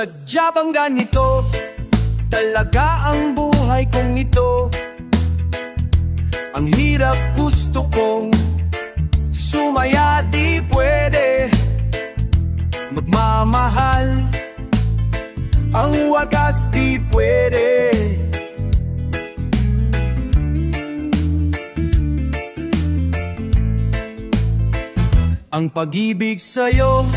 Sadya bang ganito talaga ang buhay kong ito? Ang hirap, gusto kong sumaya, di pwede magmamahal. Ang wagas, di pwede. Ang pag-ibig sa'yo,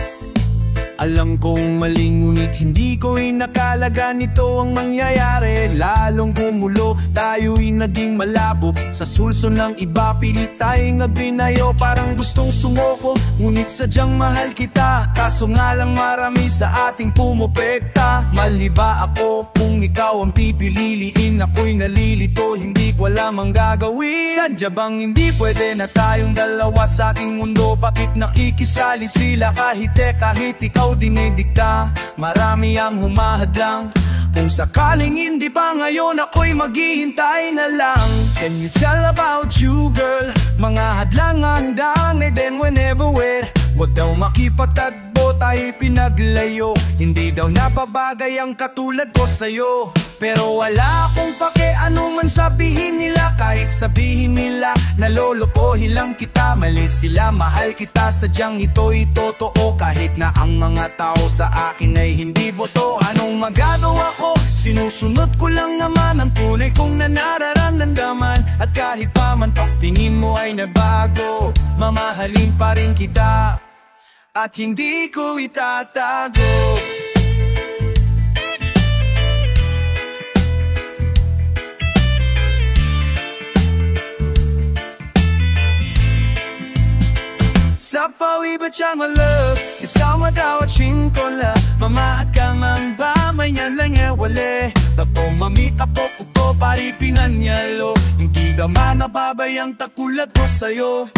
alam kong maling, ngunit hindi ko inakala ganito ang mangyayari. Lalong gumulo, tayo'y naging malabo. Sa sulso ng iba, pilit tayong nagbinayo. Parang gustong sumoko, ngunit sadyang mahal kita. Kaso nga lang marami sa ating pumopekta. Mali ba ako kung ikaw ang pipililiin? Ako'y nalilito, hindi ko alam ang gagawin. Sadya bang hindi pwede na tayong dalawa sa ating mundo? Bakit nakikisali sila kahit ikaw dinidikta? Marami ang humahadlang. Kung sakaling hindi pa ngayon, ako'y maghihintay na lang. Can you tell about you, girl? Mga hadlangan daan, and then whenever where. Huwag daw makipagtagbo, tayo'y pinaglayo. Hindi daw napabagay ang katulad ko sa'yo. Pero wala akong pake ano man sabihin nila. Kahit sabihin nila nalolokohin lang kita, mali sila, mahal kita. Sadyang ito'y totoo, kahit na ang mga tao sa akin ay hindi boto. Anong magagawa ko? Sinusunod ko lang naman ang tunay kong nararamdaman. At kahit pa man pagtingin mo ay nabago, mamahalin pa rin kita at hindi ko itatago. Sa pawi ba siyang malog? Isama daw at chinkola. Mamahat ka mang ba? May yan lang ya wale. Tapo mamita po kuko paripinan nyalo. Hindi naman nababay ang takulat ko sa'yo.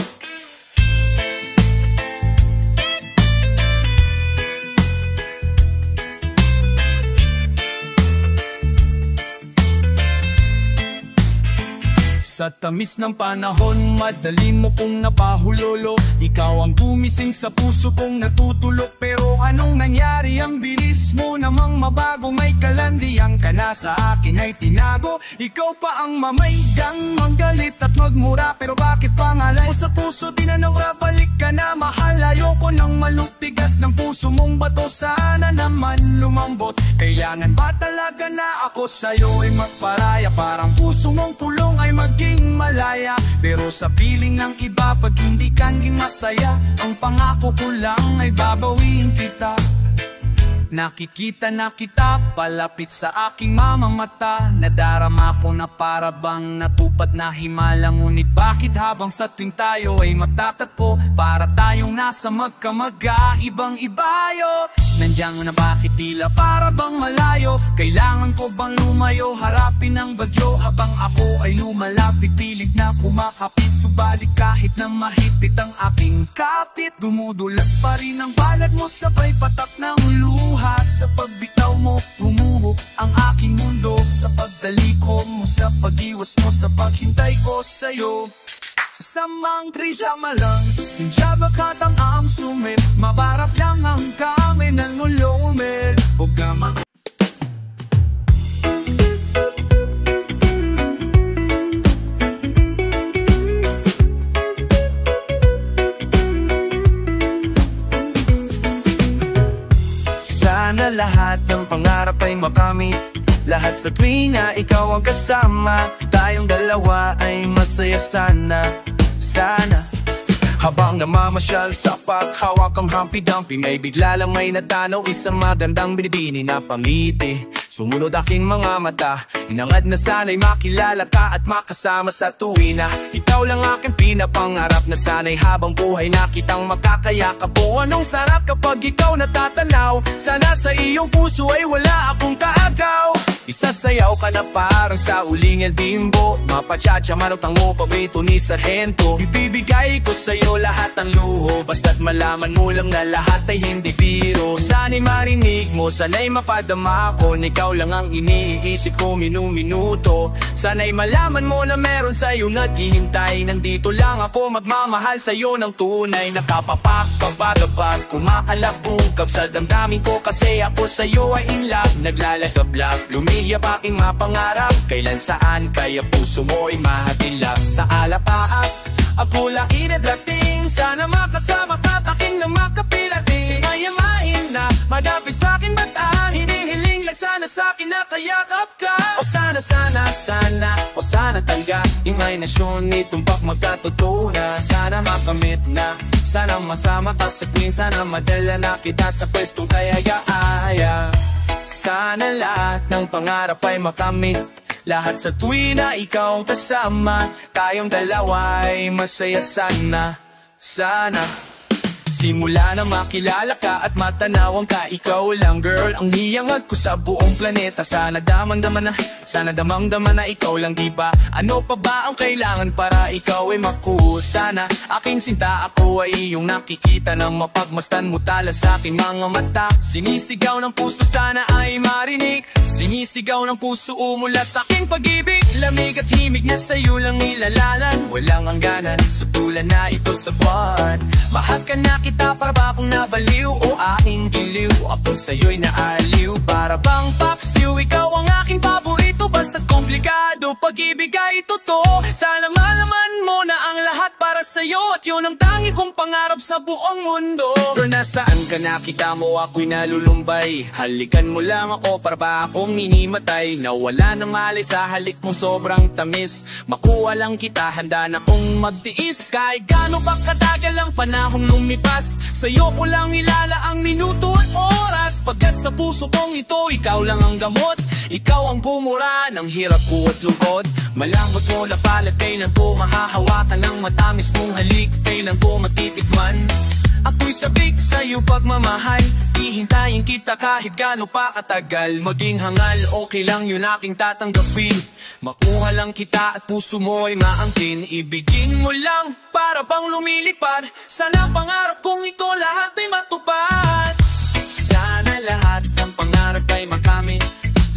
Sa tamis ng panahon, madali mo kong napahulolo. Ikaw ang gumising sa puso kong natutulog. Pero anong nangyari? Ang bilis mo namang mabago. May kalandian ka na, sa akin ay tinago. Ikaw pa ang mamaigang manggalit at magmura. Pero bakit pangalan mo sa puso tinanong? Balik ka na mahal, ayoko nang malutigas ng puso mong bato. Sana naman lumambot. Kailangan ba talaga na ako sa'yo ay magparaya? Parang puso mong pulong ay malaya. Pero sa piling ng iba, pag hindi kang masaya, ang pangako ko lang ay babawiin kita. Nakikita na kita palapit sa aking mamamata. Nadarama ko na para bang natupad na himala. Ngunit bakit habang sa tuwing tayo ay magtatatpo, para tayong nasa magkamaga, ibang ibayo. Nandiyan na bakit tila para bang malayo? Kailangan ko bang lumayo, harapin ang bagyo habang ako ay lumalapit? Pilit na kumakapit, subalit kahit na mahigpit ang aking kapit, dumudulas pa rin ang balat mo, sabay patak ng luha. Sa pagbitaw mo, gumuho ang aking mundo. Sa pagdaliko mo, sa pag-iwas mo, sa paghintay ko sa'yo. Samang trisya malang, hindi bakatang am sumip. Mabarap lang ang kami ng mulumil. Huwag ka sana lahat ng pangarap ay makamit. Lahat sa tuwina ikaw ang kasama. Tayong dalawa ay masaya sana. Sana habang namamasyal sa paghawak ang Humpty-Dumpty, may bigla lang may nadanaw, isang magandang binibini na pangiti. Sumunod aking mga mata, inangad na sana'y makilala ka at makasama sa tuwina. Ikaw lang aking pinapangarap na sana'y habang buhay na kitang makakayakap. O anong sarap kapag ikaw natatanaw, sana sa iyong puso ay wala akong kaagaw. Isasayaw ka na parang sa uling El Bimbo. Mapachacha manutang mo paborito ni Sargento. Ibibigay ko sa'yo lahat ng luho, basta't malaman mo lang na lahat ay hindi biro. Sana'y marinig mo, sana'y mapadama ko, na ikaw lang ang iniisip ko minu-minuto. Sana'y malaman mo na meron sa'yo naghihintay. Nandito lang ako magmamahal sa'yo ng tunay. Nakapapak, pabagabag, kumakalabungkab sa damdamin ko, kasi ako sa'yo ay in love. Naglalagab-lab, lumiliyap aking mapangarap. Kailan saan kaya puso mo'y mahagilap. Sa alapaap, ako lang inadating. Sana makasama ka, taking na makapilating. Sinayamain na, madapit sa'kin mata. Hinihiling lang sana sa'kin na kayakap ka. O sana, sana, sana, o sana talaga imahinasyon itumpak magkatotoo na. Sana makamit na, sana masama ka sa queen. Sana madala na kita sa pwestong kayaya-aya. Sana lahat ng pangarap ay makamit, lahat sa tuwi na ikaw ang kasama. Tayong dalawa'y masaya sana, sana. Simula na makilala ka at matanawang ka, ikaw lang girl ang hiyangat ko sa buong planeta. Sana damang-daman na, sana damang-daman na ikaw lang, diba? Ano pa ba ang kailangan para ikaw ay makuha? Sana aking sinta, ako ay iyong nakikita nang mapagmastan mo tala sa aking mga mata. Sinisigaw ng puso, sana ay marinig. Sinisigaw ng puso umula sa aking pag-ibig. Lamig at himig na sa'yo lang nilalalan, walang hangganan sa tulan na ito sa buwan. Mahal ka na kita, para ba akong nabaliw o aking giliw? Ako sa'yo'y naaliw, para bang paksiw. Ikaw ang aking paborito, basta't komplikado. Pag-ibig ay totoo, sana malaman mo na ang lahat para sa'yo. At yun ang tangi kong pangarap sa buong mundo. Pero nasaan ka, nakita mo ako'y nalulumbay. Halikan mo lang ako, para ba akong minimatay. Nawala ng malay sa halik mong sobrang tamis. Makuha lang kita, handa na kong magtiis. Kahit gano'n pa katagal ang panahong lumipas, sa'yo ko lang ilalaang minuto at oras. Pagkat sa puso kong ito, ikaw lang ang gamot. Ikaw ang bumura ng hirap ko at lungkot. Malambot mo lapalat, kailan ko mahahawakan ng matamis mong halik, kailan ko matitikman. Ako'y sabik sa'yo pagmamahal, hihintayin kita kahit gaano pa katagal. Maging hangal, okay lang yun aking tatanggapin. Makuha lang kita at puso mo ay maangkin. Ibigin mo lang, para bang lumilipad. Sana pangarap kong ito lahat ay matupad. Sana lahat ng pangarap ay makamit,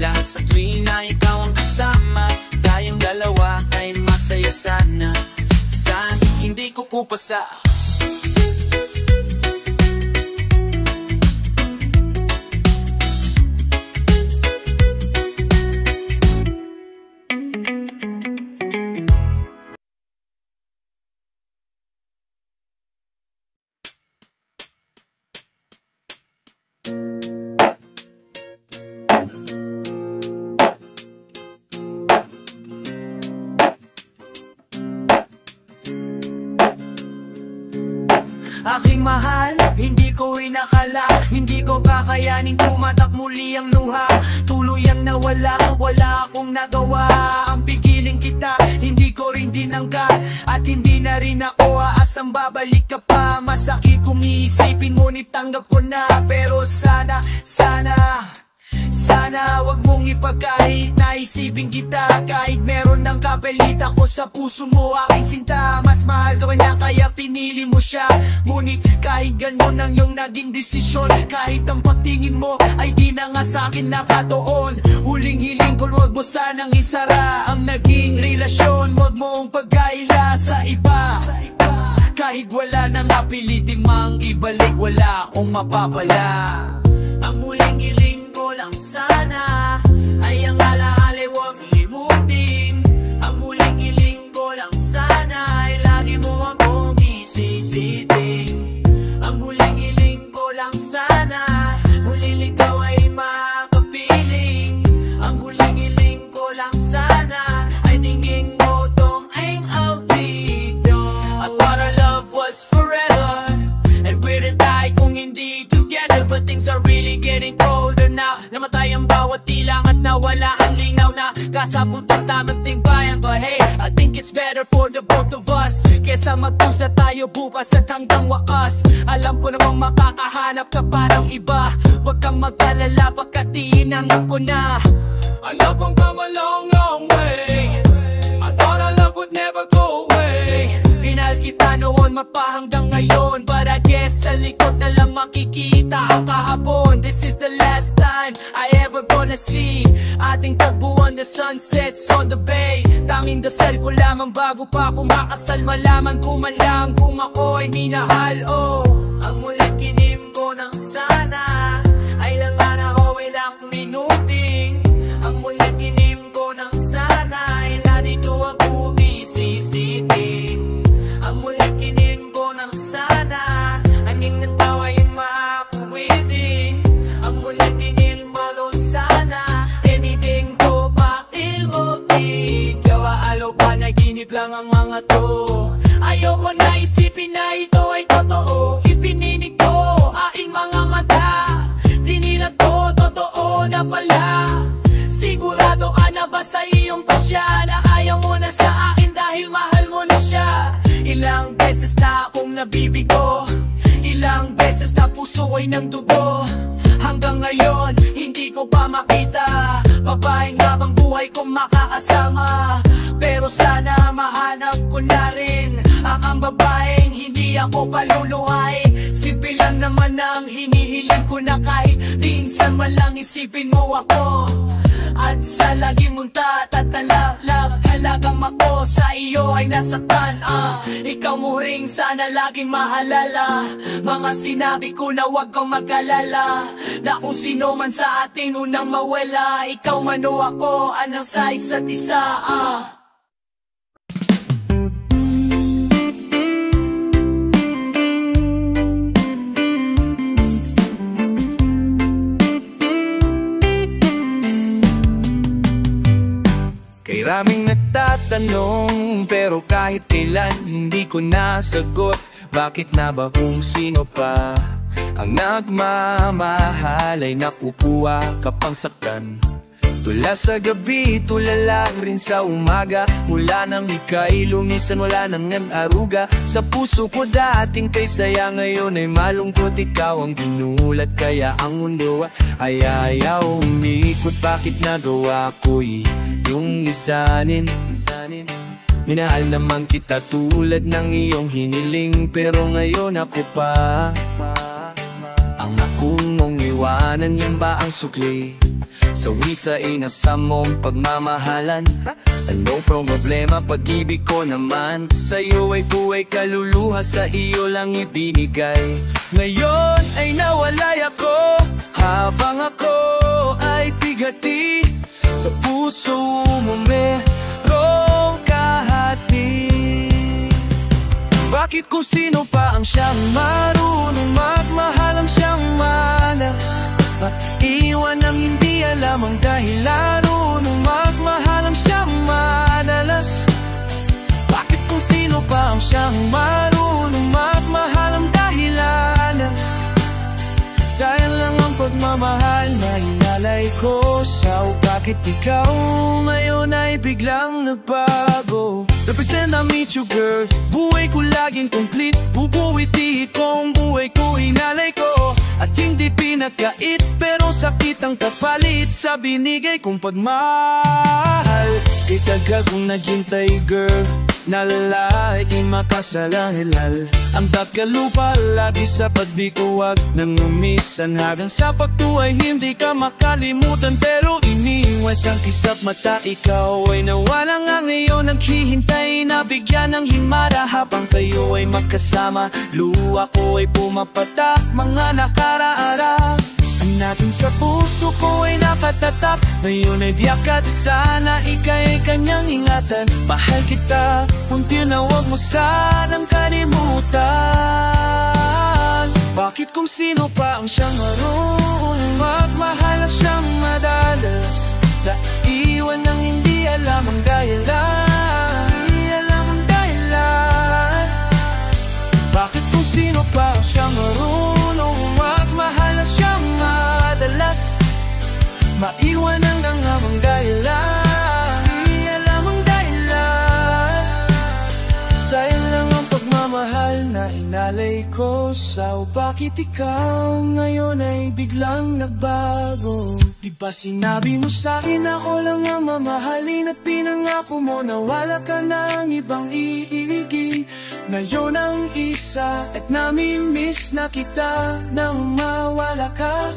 lahat sa tuwing na ikaw ang kasama. Tayong dalawa ay masaya sana, sana hindi ko kupasa. Aking mahal, hindi ko inakala, hindi ko kakayanin tumatak muli ang luha. Tuluyang nawala, wala akong nagawa. Ang pigiling kita, hindi ko rin dinanggal. At hindi na rin ako aasang babalik ka pa. Masakit kung iisipin, ngunit tanggap ko na. Pero sana, sana wag mong ipagkahit na isipin kita. Kahit meron ng kapalit ako sa puso mo, aking sinta. Mas mahal ka niya kaya pinili mo siya. Ngunit kahit ganyan ang iyong naging desisyon, kahit ang pagtingin mo ay di na nga sa'kin nakatuon. Huling hiling ko, wag mo sanang isara ang naging relasyon. Wag mong pagkaila sa iba. Kahit wala nang apilitin mang ibalik, wala akong mapapala. Ang huling hiling ko lang sana ay ang alaala huwag limutin. Ang huling hiling ko lang sana ay lagi mo akong isisitin. Ang huling hiling ko lang sana muli ikaw ay makapiling. Ang huling hiling ko lang sana ay tingin mo tong ang outdito. I thought our love was forever and we're to die kung hindi together. But things are really getting colder now. Namatay ang bawat tilang at nawala ang linaw na kasabot ang tamang tingbayan. But hey, I think it's better for the both of us kesa magpusa tayo bukas at hanggang wakas. Alam ko namang makakahanap ka parang iba. Huwag kang mag-alala, pagkatiinan ako na. Our love won't come a long, long way. I thought our love would never go away. Minahal kita noon, mapahanggang ngayon, but I guess sa likod na lang makikita ang kahapon. This is the last time I ever gonna see ating tagbuan, the sunsets on the bay. Daming dasal ko lamang bago pa ako makasal. Malaman ko man lang kung ako ay minahal. Oh, ang mulat kinimbo ng sana ay laman ako ilang minuting. Ang mulat kinimbo ng sana ay narito ang bumisisiting. Ang mulat kinimbo ng sana aning ng tawa yung makakuwiting. Ang mulat kinimbo ng sana anything ko mailobig. Jawa alo pa naginip lang ang mga to. Ayoko na isipin na ito ay totoo. Ipininig ko aking mga mata, dinilat ko totoo na pala. Sigurado ka na ba sa iyong pasya na ayaw mo na sa akin dahil mahal mo na siya? Ilang beses na akong nabibigo, ilang beses na puso ay ng dugo. Hanggang ngayon hindi ko pa makita babaeng habang buhay kong makakasama. Pero sana mahanap ko na rin ang babaeng hindi ako paluluhain. Simple lang naman ang hinihiling ko na kahit minsan man lang isipin mo ako. At sa lagi mong tatalab, talagang ako sa iyo ay nasaktan. Ikaw mo ring sana laging mahalala. Mga sinabi ko na wag kang mag-alala, na kung sino man sa atin unang mawala, ikaw man o ako, anang sa isa't isa. Kay raming nagtatanong, pero kahit kailan hindi ko nasagot. Bakit na ba kung sino pa ang nagmamahal ay nakukuha ka pang saktan? Tula sa gabi, tulala rin sa umaga. Mula nang ika'y lumisan, wala nang nag-aruga. Sa puso ko dating kay saya, ngayon ay malungkot. Ikaw ang ginulat, kaya ang mundo ay ayaw umikot. Bakit nagawa ko'y yung lisanin? Minahal naman kita tulad ng iyong hiniling, pero ngayon ako pa ang akong mong iwanan. Yan ba ang sukli sa wisa ay nasa mong pagmamahalan? Anong problema, pag-ibig ko naman sa'yo ay buhay kaluluha, sa iyo lang ibinigay. Ngayon ay nawalay ako, habang ako ay bigati. Sa puso mo merong kahati. Bakit kung sino pa ang siyang marunong magmahal, ang siyang malas maiwan ang hindi alam ang dahilan? Unong magmahal ang siyang madalas. Bakit kung sino pa ang siyang marunong magmahal ang dahilan? Sayang lang ang pagmamahal na inalay ko sa'yo. Bakit ikaw ngayon ay biglang nagbago? The percent I meet you girl, buhay ko laging complete. Bubuwiti kong buhay ko inalay ko. At hindi pinagkait, pero sakit ang kapalit sa binigay kong pagmahal. Itagal kong naghintay girl, na lalaki makasalahilal. Ang takalupa lagi sa pagbigo, wag nang umisan. Hanggang sa pagtuway hindi ka makalimutan, pero iniwan sang kisap mata. Ikaw ay nawalang, ang iyo naghihintay na bigyan ng himara. Habang kayo ay magkasama, luha ko ay pumapatak. Mga nakaraarap natin sa puso ko ay nakatatak. Ngayon ay biyakat, sana ika'y kanyang ingatan. Mahal kita, punti na wag mo sanang kalimutan. Bakit kung sino pa ang siyang marunong magmahal at siyang madalas sa iwan ng hindi alam ang dahilan? Hindi alam ang dahilan. Bakit kung sino pa ang siyang marunong magmahal at siyang madalas maiwan ang nangamang dahilan? Hindi alam ang dahilan. Sayang lang ang pagmamahal na inalay ko seryosa o bakit ikaw ngayon ay biglang nagbago? Di ba sinabi mo sa'kin ako lang ang mamahalin at pinangako mo na wala ka ng ibang iibigin? Ngayon ang isa at nami-miss na kita nang mawala ka.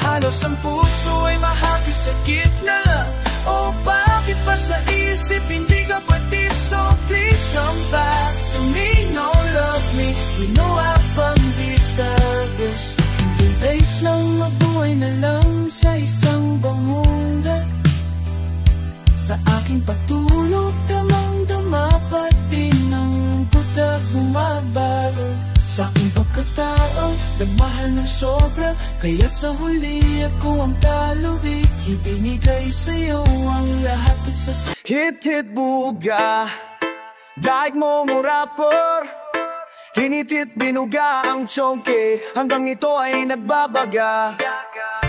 Halos ang puso ay mahati sa gitna. Oh, bakit pa sa isip hindi ka pati? So please come back to me, no love me. You know I found deserve this. Hindi days lang mabuhay na lang sa isang bangungan. Sa aking patulog, damang-dama pati ng budak bumabago. Sa aking pagkatao, nagmahal ng sobra. Kaya sa huli ako ang talo, ibinigay sa'yo ang lahat at sa hit buga, daig mo rapor. Hinitit binuga ang chonke, hanggang ito ay nagbabaga.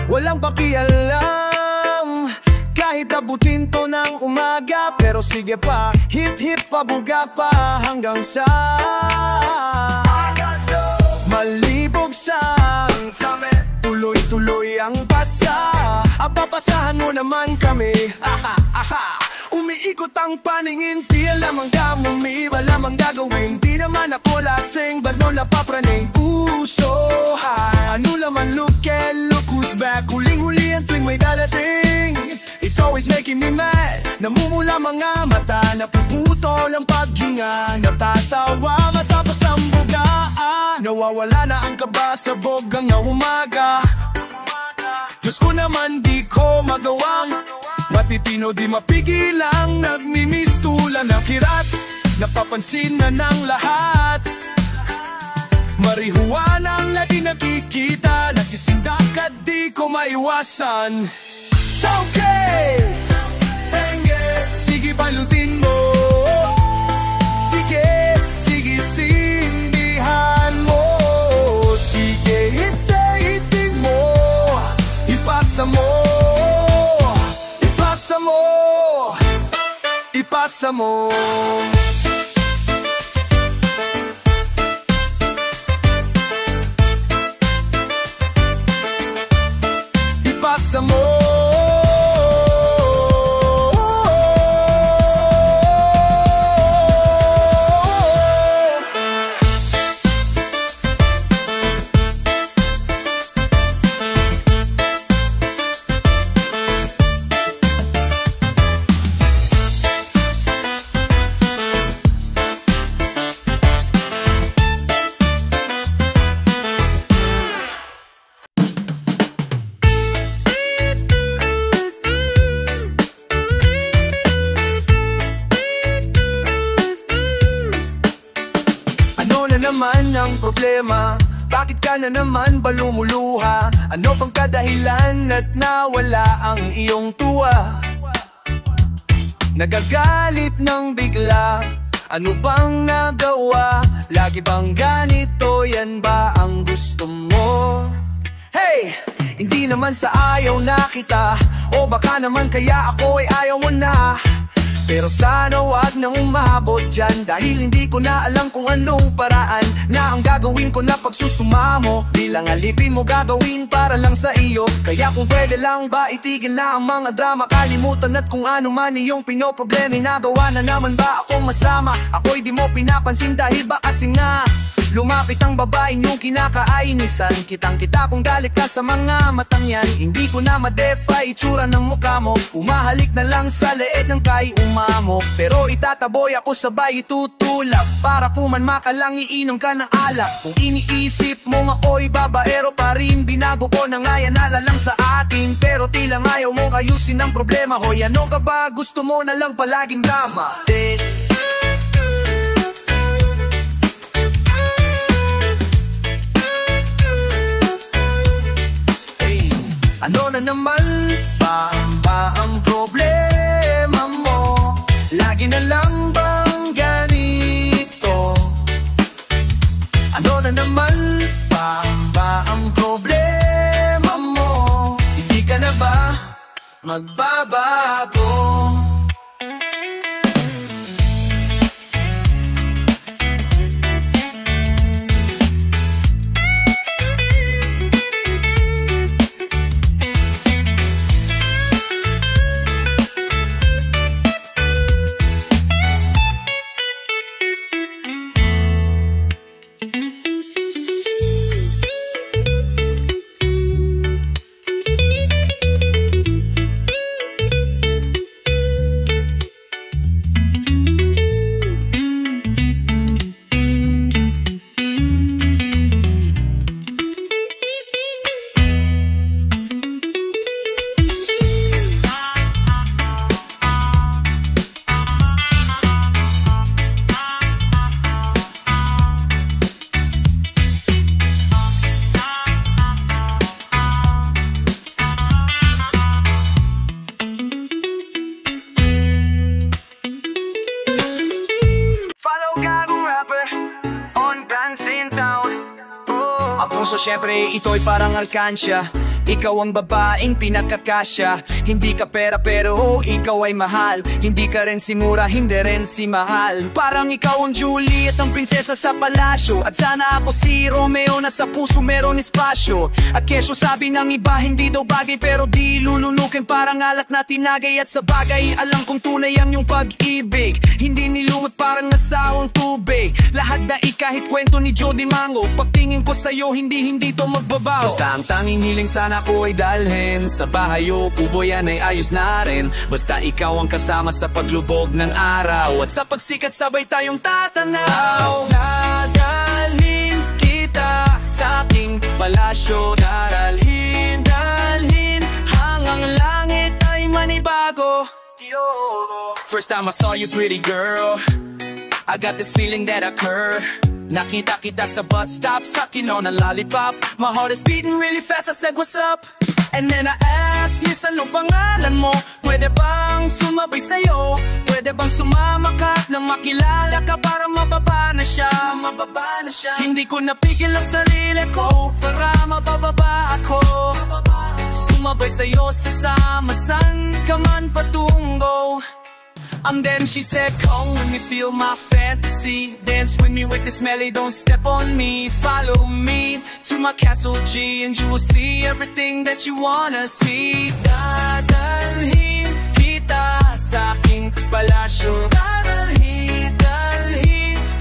Walang pakialam, kahit abutin to ng umaga. Pero sige pa, hip pabuga pa hanggang sa malibog sa tuloy-tuloy ang pasa. Papasahan mo naman kami, umiikot ang paningin, di alam ang damong may iba lamang gagawin. Di naman ako lasing, but no napapraning. So high, ano laman look who's back. Huling-huli ang tuwing may dadating. It's always making me mad. Namumula mga mata, napuputol ang paghinga. Natatawa matapos ang bugaan. Nawawala na ang kaba sa bogang na umaga. Diyos ko naman di ko magawang matitino, di mapigilang nagmimistulan ng kirat. Napapansin na ng lahat, marihuana na di nakikita. Nasisindak at di ko maiwasan. So okay, sige balutin mo. Sige sindihan mo. Sige hiti mo. Ipasa mo. Ipasa mo. Ipasa mo. Ipasa mo. Naman ang problema, bakit ka na naman ba lumuluha? Ano bang kadahilan at nawala ang iyong tuwa? Nagagalit ng bigla, ano bang nagawa? Lagi bang ganito, yan ba ang gusto mo? Hey! Hindi naman sa ayaw na kita, o baka naman kaya ako ay ayaw mo na. Pero sana wag nang umabot dyan, dahil hindi ko na alam kung anong paraan na ang gagawin ko na pagsusumamo. Bilang alipin mo gagawin para lang sa iyo. Kaya kung pwede lang ba itigil na ang mga drama, kalimutan at kung ano man iyong pinoproblema. Nagawa na naman ba akong masama? Ako'y di mo pinapansin dahil ba kasi nga lumapit ang babaeng yung kinakainisan. Kitang-kita kung galit ka sa mga matang yan. Hindi ko na ma-defa itsura ng mukha mo. Umahalik na lang sa leeg ng kay umamo. Pero itataboy ako sabay itutulak, para kuman makalang iinom ka ng alak. Kung iniisip mong ako'y babaero pa rin, binago ko na nga yan lang sa atin. Pero tila ayaw mong ayusin ang problema. Hoy, ano ka ba? Gusto mo na lang palaging drama. Ano na naman ba ang problema mo? Lagi na lang bang ganito? Ano na naman ba ang problema mo? Hindi ka na ba magbabago? So syempre ito'y parang alkansya. Ikaw ang babaeng pinagkakasya. Hindi ka pera pero ikaw ay mahal. Hindi ka rin si mura, hindi rin si mahal. Parang ikaw ang Juliet, ang prinsesa sa palasyo. At sana ako si Romeo na sa puso meron espasyo. At kesyo sabi ng iba hindi daw bagay pero di lulunukin. Parang alat na tinagay at sa bagay alam kong tunay ang yung pag-ibig. Hindi nilumot parang nasawang tubig. Lahat na kahit kwento ni Jody Mango. Pagtingin ko sa'yo hindi to magbabaw. Basta ang tanging hiling sana ko ay dalhin sa bahay o kubo, yan ay ayos na rin. Basta ikaw ang kasama sa paglubog ng araw at sa pagsikat sabay tayong tatanaw. Dadalhin kita sa aking palasyo. Dalhin hanggang langit ay manibago. First time I saw you pretty girl, I got this feeling that occur. Nakita kita sa bus stop, sucking on a lollipop. My heart is beating really fast, I said what's up? And then I asked, Miss, ano pangalan mo? Pwede bang sumabay sa'yo? Pwede bang sumama ka nang makilala ka para mababa na siya? Hindi ko napigil ang sarili ko para mabababa ako. Sumabay sa'yo sasama saan ka man patungo. And then she said, come with me, feel my fantasy. Dance with me with this melody, don't step on me. Follow me to my castle G, and you will see everything that you wanna see. Dadalhin kita sa aking palasyo. Dadalhin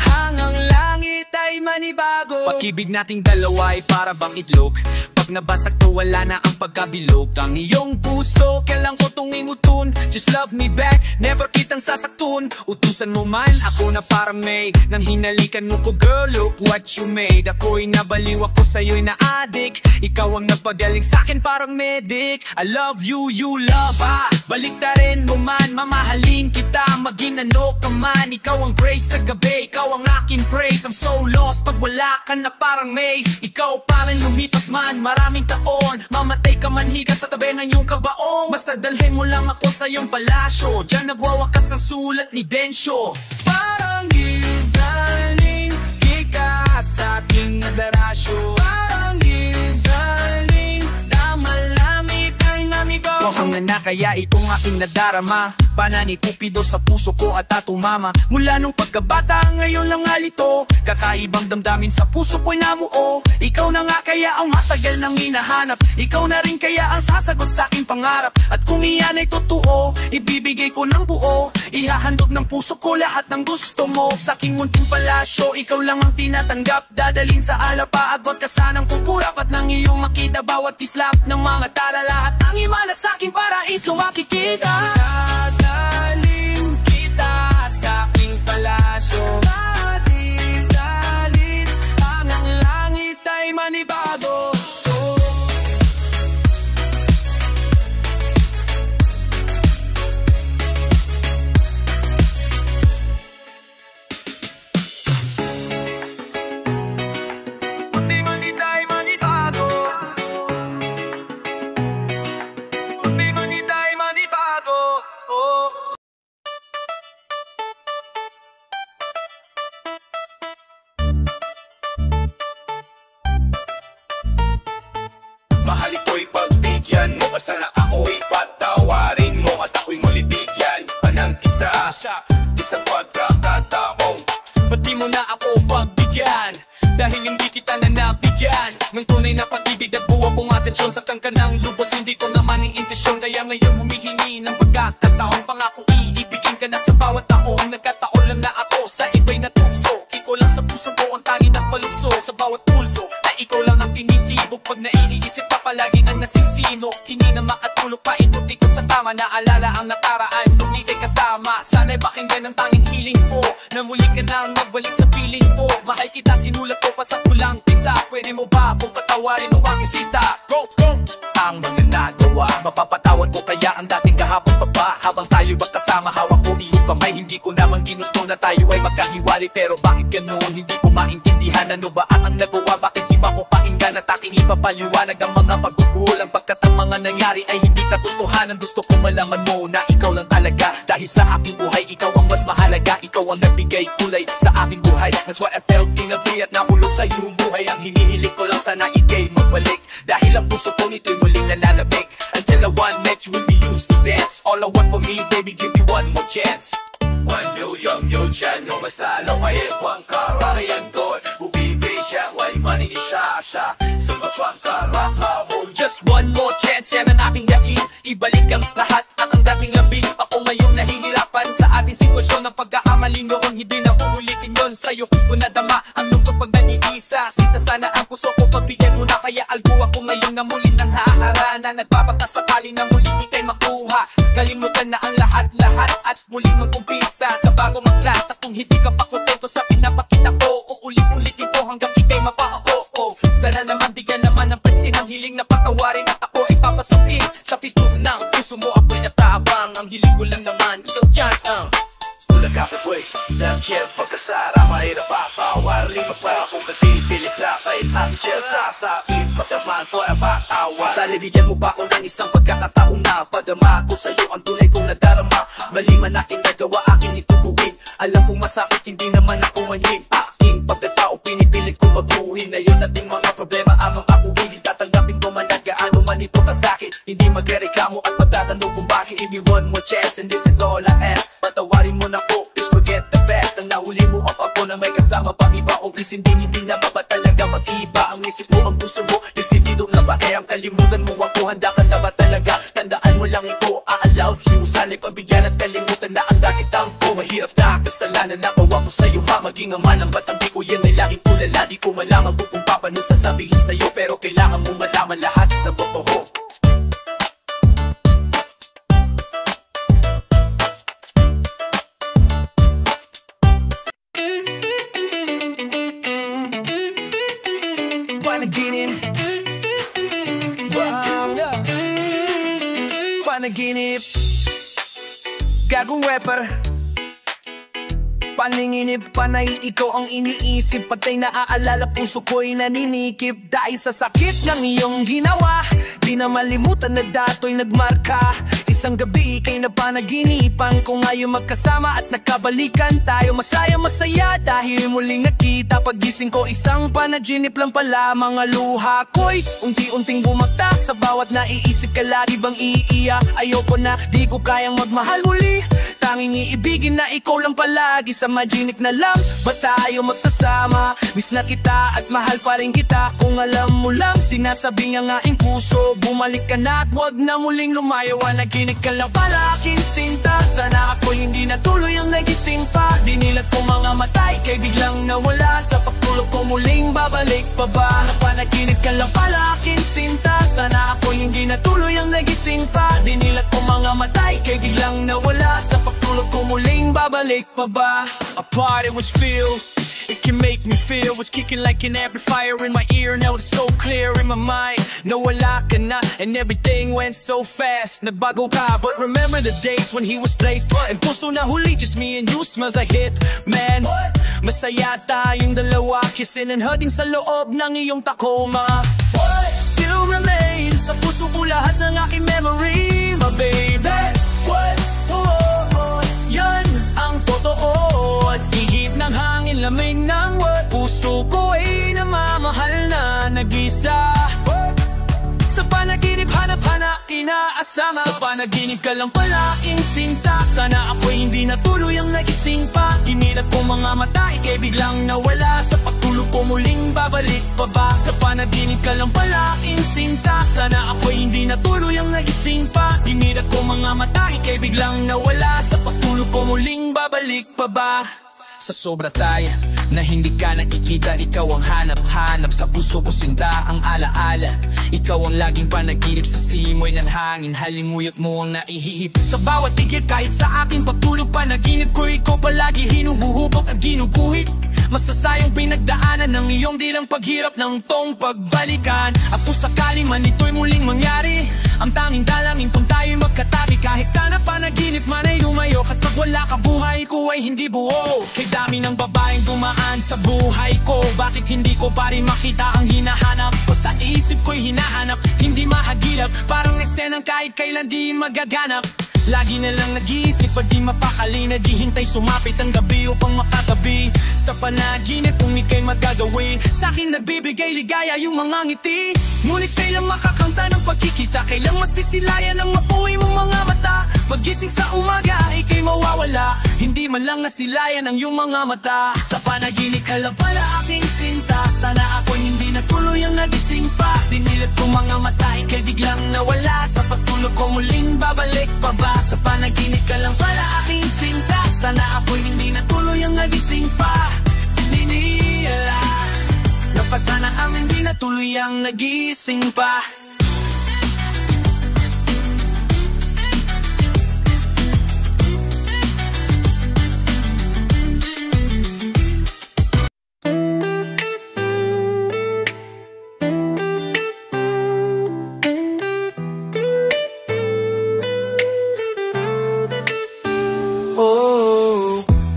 hanggang langit ay manibago. Pag-ibig nating dalawa ay para bang itlog. Pag nabasag to wala na ang pagkabilog. Ang iyong puso kailan ko tong ingutun. Just love me back, never kitang sasaktun. Utusan mo man, ako na para maid. Nang hinalikan mo ko girl, look what you made. Ako'y nabaliw, ako sa'yo'y na-addict. Ikaw ang nagpagaling sa'kin parang medic. I love you, you love baliktarin mo man, mamahalin kita. Maging ano ka man, ikaw ang grace sa gabi. Ikaw ang aking praise, I'm so lost pag wala ka na parang maze. Ikaw parang lumipas man, maraming taon. Mamatay ka man higa sa tabi ng iyong kabaong. Basta dalhin mo lang ako sa iyong palasyo. Diyan nagwawakas ang sulat ni Densyo. Parang gidaling kika sa aking nadarasyo. Parang gidaling damalamit ang namigo. Mukhang na kaya itong aking nadarama. Panani Cupido sa puso ko at tatumama. Mula nung pagkabata ngayon lang alito. Kakaibang damdamin sa puso ko'y namuo. Ikaw na nga kaya ang matagal nang hinahanap. Ikaw na rin kaya ang sasagot sa aking pangarap. At kung iyan ay totoo, ibibigay ko ng buo. Ihahandog ng puso ko lahat ng gusto mo. Sa aking munting palasyo, ikaw lang ang tinatanggap. Dadalhin sa alapaagot ka sanang kukurap. At nang iyong makita bawat kislap ng mga tala. Lahat ng himala sa aking paraiso makikita. Dadalhin kita sa aking palasyo. Dadalhin hanggang langit ay manibago. Mahal ko'y pagbigyan mo, sana ako'y patawarin mo. At ako'y malibigyan pa ng isa isang pagkakataong. Pati mo na ako pagbigyan, dahil hindi kita na nabigyan ng tunay na pag-ibig at buwa kong atensyon. Saktan ka ng lubos, hindi ko naman ang intensyon. Kaya ngayon humihingi ng pagkakataon. Pangako iibigin ka na sa bawat taong. Nagkataon lang na ako sa iba'y natuso. Ikaw lang sa puso ko ang tangi ng palukso. Sa bawat pulso na ikaw lang ang tinitibok. Pag naiisip pa palagi nang nasisino. Hindi na makatulog pa ikot-ikot sa tama. Naalala ang nakaraan nung di kay kasama. Sana'y pakinggan ang tanging hiling ko, na muli ka nang magbalik sa piling ko. Mahal kita, sinulat ko pa sa kulang kita. Pwede mo ba kung patawarin o aking sita? Go, go! Ang mga nagawa, mapapatawad ko kaya ang dating kahapon pa ba? Habang tayo magkasama, hawak ko di kamay. Hindi ko naman ginusto na tayo ay magkahiwalay. Pero bakit ganun? Hindi ko maintindihan. Ano ba ang nagawa? Bakit di ba ko pakinggan at aking ipapaliwanag ang mga pagkukulang, pagkat ang mga nangyari ay hindi katotohanan. Gusto ko malaman mo na ikaw lang talaga, dahil sa aking buhay ikaw ang mas mahalaga. Ikaw ang nagbigay kulay sa aking buhay. That's why I felt kinabri at nahulog sa iyong buhay. Ang hinihiling ko lang sana ikay magbalik, dahil ang puso ko nito'y muling nalalabik. Until I one met you will be used to dance. All I want for me, baby, give me one more chance. 万有拥有权，我们撒浪花也广告，让人多，不必被抢，为满你的傻傻，什么传卡拉哈姆。 Just one more chance, yan ang ating daing. Ibalik ang lahat at ang dating labing. Ako ngayong nahihirapan sa ating sitwasyon. Ang pagkakamali noon, hindi na uulitin yon. Sa'yo ko nadama ang lungkot pag nag-iisa. Sita sana ang puso ko, pagbigyan mo na. Kaya algo ako ngayon na muli nang haharana. Nagpapakasakali na muli ikay makuha. Kalimutan na ang lahat-lahat at muli mag-umpisa sa bagong aklat. At kung hindi ka pa kontento sa pinapakita ko, uulit-ulitin ko hanggang ikay mapaka-oo. Sana naman bigyan naman ng pansin ang hiling na patawarin, at ako ay papasukin sa pito ng puso mo. Ako'y natabang, ang hiling ko lang naman isang chance ang Ulang kapapoy, ng kaya pagkasara, mahirap papawar. Lima pa akong katipilit na kahit ang tiyata sa is pagkaman ko ay patawa. Sana bigyan mo ba ako ng isang pagkakataong na padama ko sa'yo ang tunay kong nadarama. Mali man aking nagawa, aking itutuwin. Alam kong masakit, hindi naman ako manhim. Aking pagkatao, pinipilit ko magbuhin. Ngayon nating mga problema ang akuhin. Hindi tatanggapin ko man at gaano man ito kasakit. Hindi magrereklamo at magtatanong kung bakit. Give me one more chance and this is all I ask. Patawarin mo na ko, please forget the past. Ang nahuli mo ako na may kasama pang iba. O please hindi na ba talaga mag-iba? Ang isip mo, ang puso mo, desidido na ba? Kaya ang kalimutan mo ako, handa ka na ba talaga? Tandaan mo lang ito, I love you. Sana'y pabigyan at kalimutan na ang dati tampo. Mahirap na kasalanan na bawa ko sa'yo pa. Maging ama ng batang di ko yan ay laging tulala. Di ko malaman kung paano sasabihin sa'yo, pero kailangan mo malaman lahat na totoo. Panaginip, panaginip, gagong rapper. Paninginip, panay ikaw ang iniisip. Patay naaalala, puso ko'y naninikip. Dahil sa sakit ng iyong ginawa, di na malimutan na dato'y nagmarka. Isang gabi ika'y napanaginipan ko ngayon magkasama at nakabalikan tayo. Masaya dahil muling nakita. Pagising ko isang panaginip lang pala. Mga luha ko'y unti-unting bumagta. Sa bawat naiisip ka lagi bang iiyak. Ayoko na, di ko kayang magmahal muli. Tanging iibigin na ikaw lang palagi. Sa maginik na lang ba tayo magsasama? Miss na kita at mahal pa rin kita. Kung alam mo lang, sinasabi ng aking puso. Bumalik ka na at wag na muling lumayo. Naginig ka lang pala aking sinta. Sana ako hindi natuloy ang nagising pa. Dinilat ko mga matay kay biglang nawala. Sa pagtulog ko muling babalik pa ba? Napanaginip ka lang pala aking sinta. Sana ako hindi natuloy ang nagising pa. Dinilat ko mga matay kay biglang nawala. Sa pagtulog ko muling babalik pa ba? A part it was feel, it can make me feel. Was kicking like an amplifier in my ear. Now it's so clear in my mind. Nawala ka na and everything went so fast. Nagbago ka, but remember the days when he was placed. And puso na huli, just me and you, smells like hit, man. Masaya tayong dalawa, kissing and hugging sa loob ng iyong Tacoma. Still remains sa puso ko lahat ng aking memory, my baby. Yan ang totoo. At ihip ng hangin, lamig ng word. Puso ko ay namamahal na nag-isa. Sa panaginip, hanap-hanap, inaasama. Sa panaginip ka lang pala, insinta. Sana ako'y hindi natuloy ang nagising pa. Dinilat ko mga mata, ika'y biglang nawala. Sa pagtulog ko muling babalik pa ba? Sa panaginip ka lang pala, insinta. Sana ako'y hindi natuloy ang nagising pa. Dinilat ko mga mata, ika'y biglang nawala. Sa pagtulog ko muling babalik pa ba? Sa sobra tayo na hindi ka nakikita, ikaw ang hanap-hanap. Sa puso ko sinta ang alaala. Ikaw ang laging panaginip sa simoy ng hangin. Halimuyot mo ang naihihip sa bawat tigit. Kahit sa akin pagtulog panaginip ko, ikaw palagi hinuhuhubog at ginuguhit. Masasayang pinagdaanan ng iyong dilang paghirap ng tong pagbalikan. At kung sakali man ito'y muling mangyari, ang tanging dalangin kung tayo'y magkatabi. Kahit sana panaginip man ay lumayo, kas Pag wala ka buhay ko ay hindi buo. Kay dami ng babaeng dumaan sa buhay ko, bakit hindi ko pa rin makita ang hinahanap ko? Sa isip ko'y hinahanap, hindi mahagilap, parang eksenang kahit kailan di magaganap. Lagi na lang nag-iisip, pag di mapakali, naghihintay sumapit ang gabi upang makatabi. Sa panaginip kung ika'y magagawin, sa'kin nagbibigay ligaya yung mga ngiti. Ngunit kailang makakanta ng pagkikita, kailang masisilayan ang mapuwi mong mga mata. Paggising sa umaga, ika'y mawawala, hindi man lang nasilayan ang iyong mga mata. Sa panaginip ka lang pala aking sinta, sana ako'y hindi natuloy ang nagising pa. Dinilip ko mga mata, ika'y biglang nawala. Sa pagtulog ko muling babalik pa ba? Sa panaginip ka lang pala aking sinta, sana ako'y hindi natuloy ang nagising pa. Hindi nila napasana ang hindi natuloy ang nagising pa.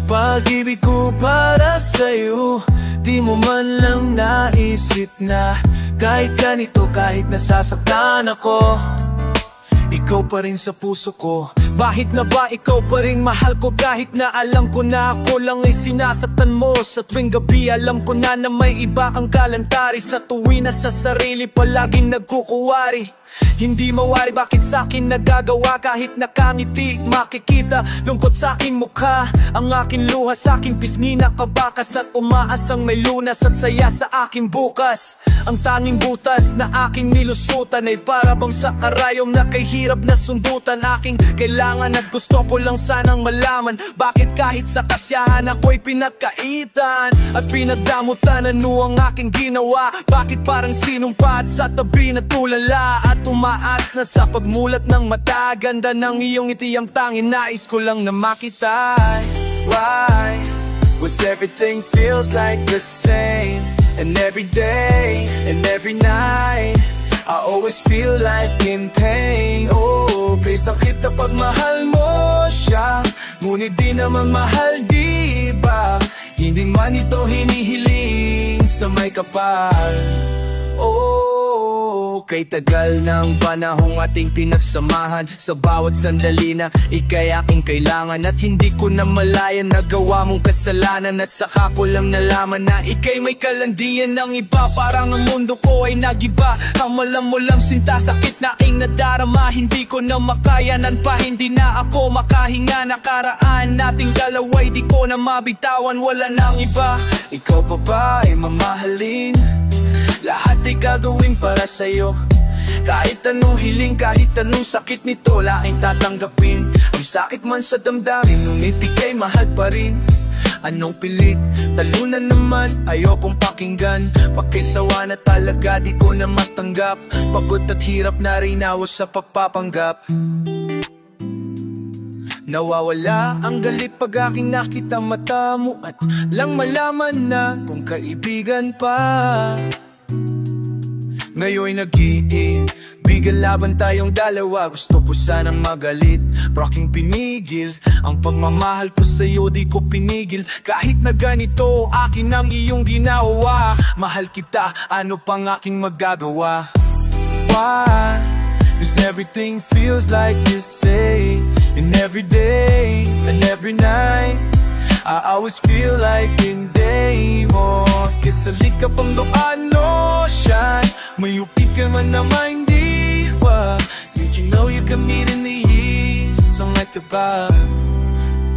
Pag-ibig ko para sa'yo, di mo man lang naisip na kahit ganito, kahit nasasaktan ako, ikaw pa rin sa puso ko. Bakit na ba ikaw pa rin mahal ko kahit na alam ko na ako lang ay sinasaktan mo? Sa tuwing gabi alam ko na may iba kang kalantari, sa tuwi na sa sarili palaging nagkukuwari. Hindi mawari bakit sa'kin nagagawa, kahit nakangiti makikita lungkot sa'king mukha. Ang aking luha sa'king pisngi na kabakas, at umaas ang may lunas at saya sa aking bukas. Ang tanging butas na aking nilusutan ay para bang sa karayom na kay hirap na sundutan. Aking kailangan at gusto ko lang sanang malaman, bakit kahit sa kasyahan ako'y pinagkaitan at pinagdamutan. Ano ang aking ginawa? Bakit parang sinumpa at sa tabi na tulala at tumaas na sa pagmulat ng mata? Ganda ng iyong ngiti ang tanging nais ko lang na makita. Why was everything feels like the same? And every day and every night I always feel like in pain. Oh, kay sakit na pagmahal mo siya, ngunit di naman mahal, di ba? Hindi man ito hinihiling sa may kapal. Oh, kay tagal ng panahong ating pinagsamahan, sa bawat sandali na ika'y aking kailangan, at hindi ko na malayan nagawa mong kasalanan. At saka ko lang nalaman na ika'y may kalandian ng iba. Parang ang mundo ko ay nagiba. Ang malam-mulam sinta, sakit na aking nadarama, hindi ko na makayanan pa, hindi na ako makahinga. Nakaraan nating dalawa'y di ko na mabitawan, wala nang iba. Ikaw pa ba ay mamahalin? Lahat ay gagawin para sa'yo, kahit anong hiling, kahit anong sakit nito, laking tatanggapin. Ang sakit man sa damdamin, ngunit ika'y mahal pa rin. Anong pilit, talunan naman, ayokong pakinggan. Pakisawa na talaga, di ko na matanggap. Pagod at hirap na rin ako sa pagpapanggap. Nawawala ang galit pag aking nakita mata mo, at lang malaman na kung kaibigan pa. Ngayon'y nag-iibigan laban tayong dalawa. Gusto ko sanang magalit, pero aking pinigil. Ang pagmamahal ko sa'yo di ko pinigil, kahit na ganito akin ang iyong ginawa. Mahal kita, ano pang aking magagawa? Why does everything feels like this same? And every day and every night I always feel like in day mo. Kisalik ka pang doon, no shine. May upit ka man naman, di ba? Did you know you can meet in the east? Song like the bar.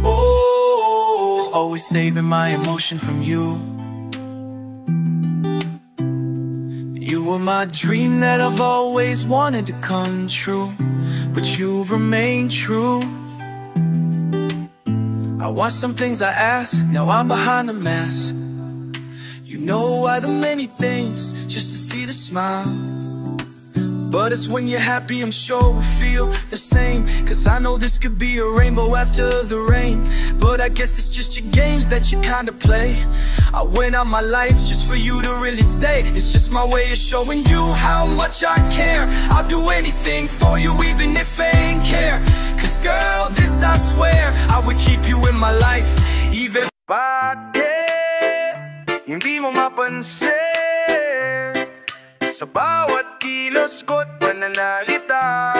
Oh, always saving my emotion from you. You were my dream that I've always wanted to come true, but you've remained true. I want some things I ask, now I'm behind the mask. You know why the many things, just to see the smile. But it's when you're happy, I'm sure we'll feel the same. Cause I know this could be a rainbow after the rain. But I guess it's just your games that you kinda play. I went out my life just for you to really stay. It's just my way of showing you how much I care. I'll do anything for you, even if I ain't care. Cause girl, this I swear, I would keep mapansin sa bawat kilos ko't pananalita.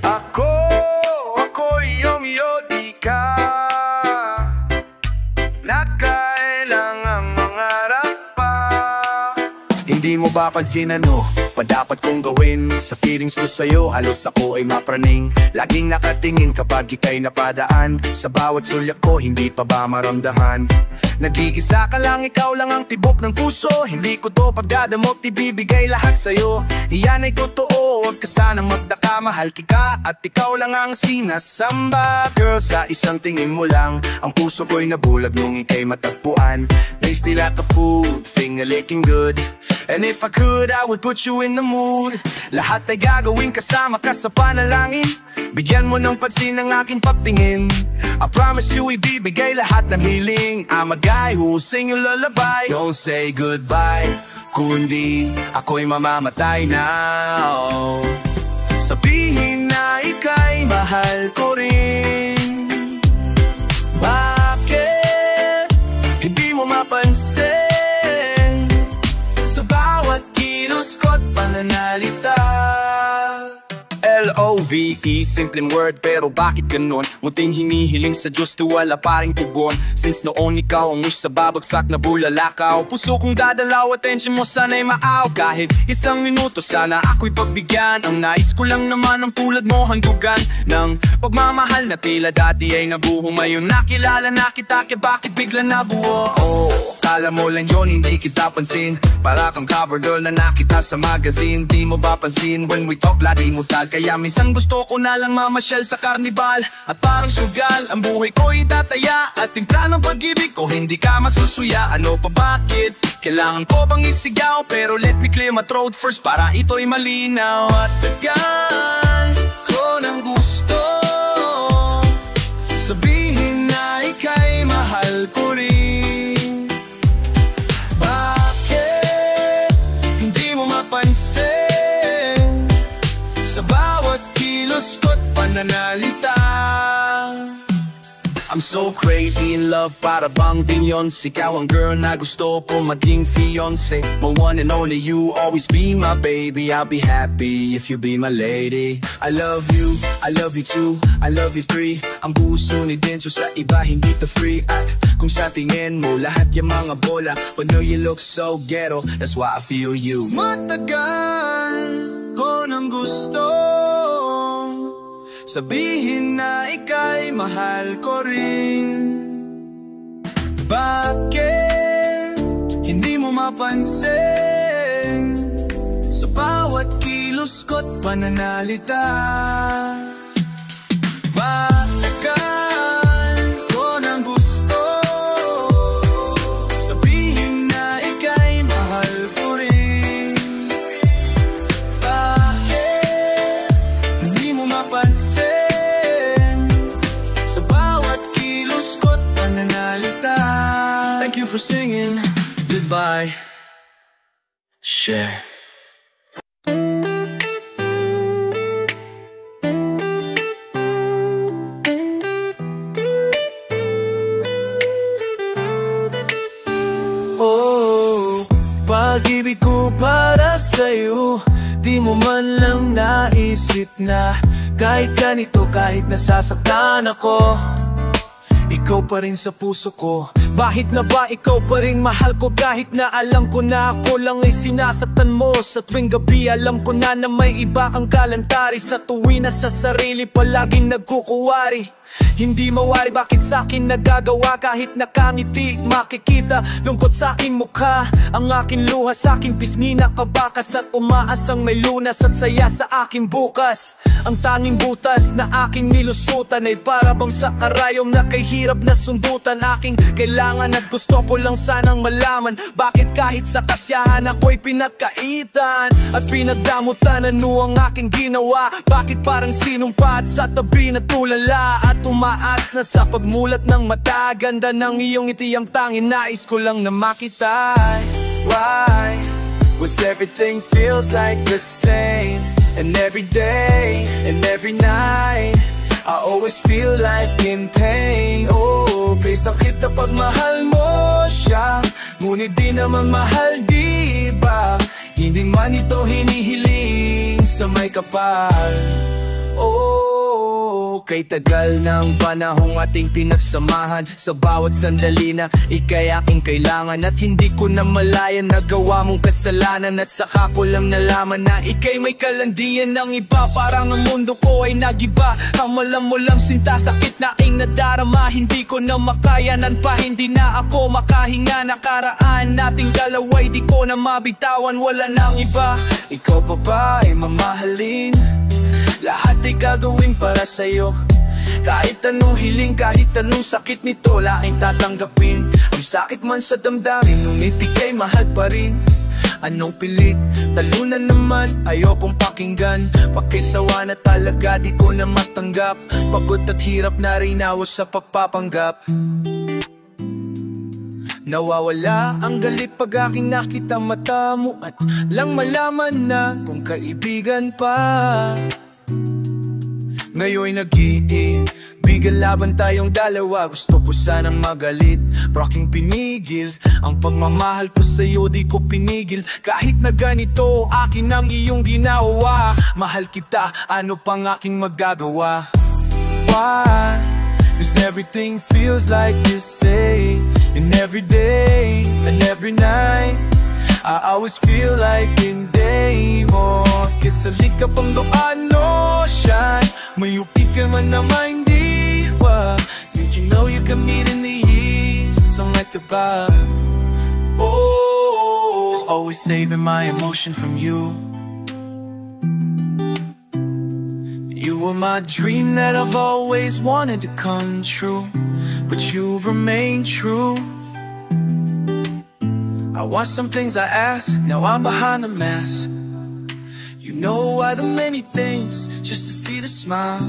Ako'y umiyo, di ka na kailangang mangarap pa. Hindi mo ba pansin ano pa dapat kong gawin? Sa feelings ko sa'yo, halos ako ay mapraning. Laging nakatingin kapag ika'y napadaan. Sa bawat sulyak ko, hindi pa ba maramdaman? Nag-iisa ka lang, ikaw lang ang tibok ng puso. Hindi ko to pagdadamot, ibibigay lahat sa'yo. Iyan ay totoo, huwag ka sanang magdaka. Mahal kita at ikaw lang ang sinasamba. Girl, sa isang tingin mo lang, ang puso ko'y nabulag nung ika'y matagpuan. Tasty like a food, finger licking good. And if I could, I would put you in the mood. Lahat ay gagawin kasama ka sa panalangin. Bigyan mo ng pansin ang aking pagtingin. I promise you, ibibigay lahat ng hiling. I'm a guy who'll sing you lullaby. Don't say goodbye, kundi ako'y mamamatay na. Oh. Sabihin na ika'y mahal ko rin. Bakit hindi mo mapansin sa bawat kilos ko't pananalita? L-O-V-E, simpleng word pero bakit ganon? Muting hinihiling sa Diyos to wala paring tugon. Since noon ikaw ang wish sa babagsak na bulalakaw. Puso kong dadalaw, attention mo sana'y maaw. Kahit isang minuto sana ako'y pagbigyan. Ang nais ko lang naman ang tulad mo handugan ng pagmamahal na tila dati ay nabuho. Ngayon nakilala na kita, kaya bakit bigla nabuo? Oh, kala mo lang yun, hindi kita pansin. Para kang cover girl na nakita sa magazine. Di mo ba pansin when we talk, lagi mo tag. Kaya minsan gusto ko na lang mamasyal sa karnibal. At parang sugal, ang buhay ko itataya. At timpla ng pag-ibig ko, hindi ka masusuya. Ano pa bakit? Kailangan ko bang isigaw? Pero let me clear my throat first para ito'y malinaw. At tagal ko ng gusto sabihin na ika'y mahal ko rin. Bakit hindi mo mapansin sa bawat kilos ko't pananalita? I'm so crazy in love, para bang Beyonce. Ikaw ang girl na gusto ko maging fiancé. My one and only, you always be my baby. I'll be happy if you be my lady. I love you too, I love you three. Ang puso ni Denso sa iba, hindi to free. At kung sa tingin mo, lahat yung mga bola, but no, you look so ghetto, that's why I feel you. Matagal ko nang gusto sabihin na ika'y mahal ko rin. Bakit hindi mo mapansin sa bawat kilos ko't pananalita? Matagal ko nang gusto sabihin na ika'y mahal ko rin. Bakit hindi mo mapansin sa bawat kilos ko't pananalita? Thank you for singing goodbye. Share. Oh, pag-ibig ko para sa'yo, di mo man lang naisip na kahit ganito, kahit nasasaktan ako, ikaw pa rin sa puso ko. Bahit na ba ikaw pa rin mahal ko, kahit na alam ko na ako lang ay sinasaktan mo. Sa tuwing gabi alam ko na may iba kang kalantari. Sa tuwing na sa sarili palaging nagkukuwari. Hindi mawari bakit sa'kin nagagawa, kahit nakangiti makikita lungkot sa'king mukha. Ang aking luha sa'king pisngi nakabakas at umaasang may lunas at saya sa aking bukas. Ang tanging butas na aking nilusutan ay para bang sa karayom na kay hirap na sundutan. Aking kailangan at gusto ko lang sanang malaman bakit kahit sa kasyahan ako'y pinagkaitan at pinagdamutan. Ano ang aking ginawa? Bakit parang sinumpa at sa tabi na tulala at tumaas na sa pagmulat ng mata? Ganda ng iyong ngiti ang tanging nais ko lang na makita. Why was everything feels like the same? And every day and every night I always feel like in pain. Oh, kay sakit na pagmahal mo siya. siya, ngunit di naman mahal, di ba? Hindi man ito hinihiling sa may kapal. Oh, kay tagal ng panahong ating pinagsamahan, sa bawat sandali na ika'y aking kailangan, at hindi ko na malayan na gawa mong kasalanan. At saka ko lang nalaman na ika'y may kalandian ng iba. Parang ang mundo ko ay nagiba. Hamalam mo lang sinta, sakit na aking nadarama. Hindi ko na makayanan pa, hindi na ako makahinga. Nakaraan nating dalawa'y di ko na mabitawan. Wala nang iba, ikaw pa ba ay mamahalin? Lahat ay gagawin para sa'yo. Kahit anong hiling, kahit anong sakit nito, laking tatanggapin. Ang sakit man sa damdamin, ngunit ika'y mahal pa rin. Anong pilit, talunan naman, ayokong pakinggan. Pakisawa na talaga, di ko na matanggap. Pagod at hirap na rin ako sa pagpapanggap. Nawawala ang galit pag aking nakita mata mo, at lang malaman na kung kaibigan pa. Ngayon'y nag-iibigan laban tayong dalawa. Gusto ko sanang magalit, pero aking pinigil. Ang pagmamahal ko sa'yo di ko pinigil. Kahit na ganito, akin ang iyong ginawa. Mahal kita, ano pang aking magagawa? Why? Cause everything feels like this, say. And every day, and every night, I always feel like hindi mo kisalik ka pang doon, ocean. Mayupi ka man naman, di ba? Did you know you can meet in the east? I'm like the bar. Oh, always saving my emotion from you. You were my dream that I've always wanted to come true, but you've remained true. I watched some things I asked, now I'm behind the mask. You know why the many things, just to see the smile.